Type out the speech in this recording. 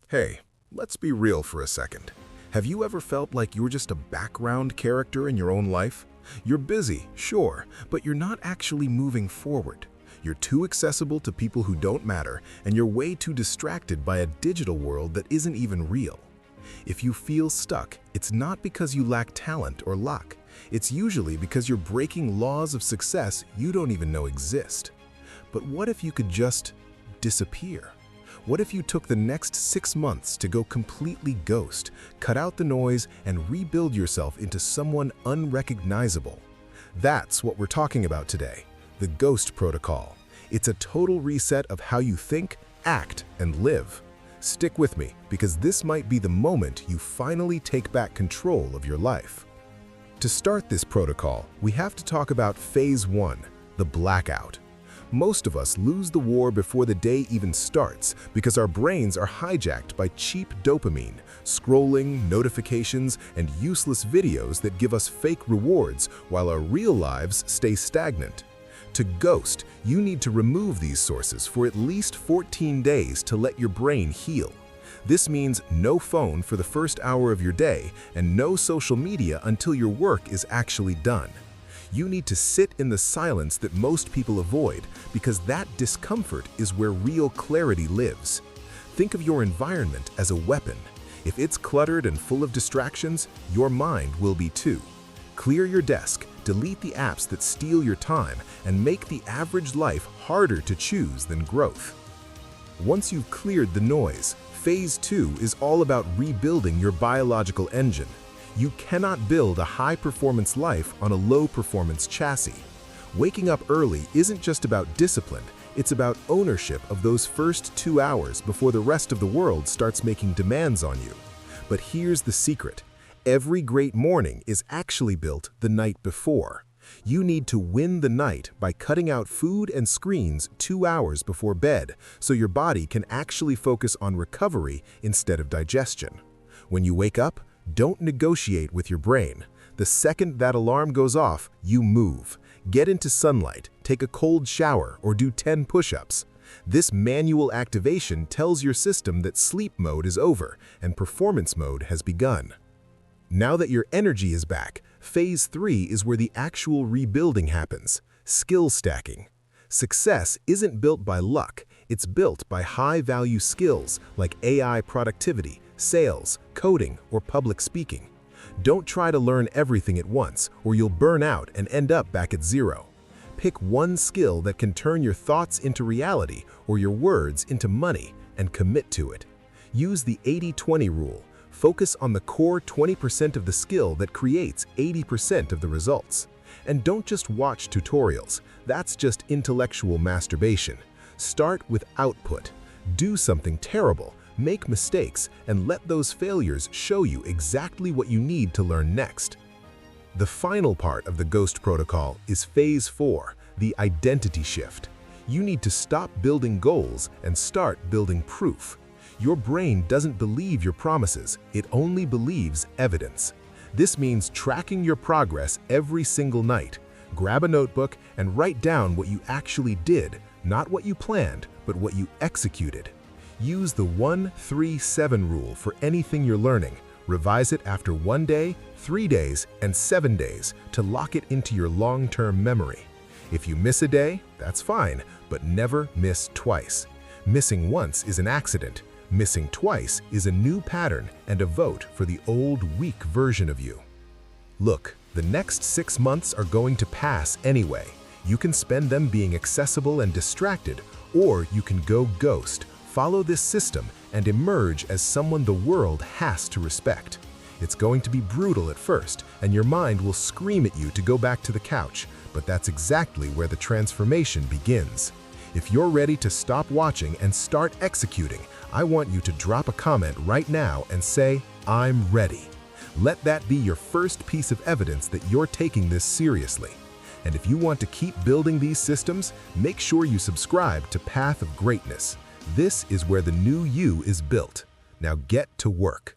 Hey, let's be real for a second. Have you ever felt like you're just a background character in your own life? You're busy, sure, but you're not actually moving forward. You're too accessible to people who don't matter, and you're way too distracted by a digital world that isn't even real. If you feel stuck, it's not because you lack talent or luck. It's usually because you're breaking laws of success you don't even know exist. But what if you could just disappear? What if you took the next 6 months to go completely ghost, cut out the noise, and rebuild yourself into someone unrecognizable? That's what we're talking about today, the Ghost Protocol. It's a total reset of how you think, act, and live. Stick with me, because this might be the moment you finally take back control of your life. To start this protocol, we have to talk about Phase 1, the blackout. Most of us lose the war before the day even starts because our brains are hijacked by cheap dopamine, scrolling, notifications, and useless videos that give us fake rewards while our real lives stay stagnant. To ghost, you need to remove these sources for at least 14 days to let your brain heal. This means no phone for the first hour of your day and no social media until your work is actually done. You need to sit in the silence that most people avoid because that discomfort is where real clarity lives. Think of your environment as a weapon. If it's cluttered and full of distractions, your mind will be too. Clear your desk, delete the apps that steal your time, and make the average life harder to choose than growth. Once you've cleared the noise, Phase 2 is all about rebuilding your biological engine. You cannot build a high-performance life on a low-performance chassis. Waking up early isn't just about discipline, it's about ownership of those first 2 hours before the rest of the world starts making demands on you. But here's the secret. Every great morning is actually built the night before. You need to win the night by cutting out food and screens 2 hours before bed so your body can actually focus on recovery instead of digestion. When you wake up, don't negotiate with your brain. The second that alarm goes off, you move. Get into sunlight, take a cold shower, or do 10 push-ups. This manual activation tells your system that sleep mode is over and performance mode has begun. Now that your energy is back, Phase 3 is where the actual rebuilding happens, skill stacking. Success isn't built by luck, it's built by high-value skills like AI productivity, sales, coding, or public speaking. Don't try to learn everything at once, or you'll burn out and end up back at zero. Pick one skill that can turn your thoughts into reality or your words into money and commit to it. Use the 80-20 rule. Focus on the core 20% of the skill that creates 80% of the results. And don't just watch tutorials. That's just intellectual masturbation. Start with output. Do something terrible. Make mistakes, and let those failures show you exactly what you need to learn next. The final part of the Ghost Protocol is Phase 4, the identity shift. You need to stop building goals and start building proof. Your brain doesn't believe your promises, it only believes evidence. This means tracking your progress every single night. Grab a notebook and write down what you actually did, not what you planned, but what you executed. Use the 1-3-7 rule for anything you're learning. Revise it after 1 day, 3 days, and 7 days to lock it into your long-term memory. If you miss a day, that's fine, but never miss twice. Missing once is an accident. Missing twice is a new pattern and a vote for the old, weak version of you. Look, the next 6 months are going to pass anyway. You can spend them being accessible and distracted, or you can go ghost. Follow this system and emerge as someone the world has to respect. It's going to be brutal at first, and your mind will scream at you to go back to the couch, but that's exactly where the transformation begins. If you're ready to stop watching and start executing, I want you to drop a comment right now and say, "I'm ready." Let that be your first piece of evidence that you're taking this seriously. And if you want to keep building these systems, make sure you subscribe to Path of Greatness. This is where the new you is built. Now get to work.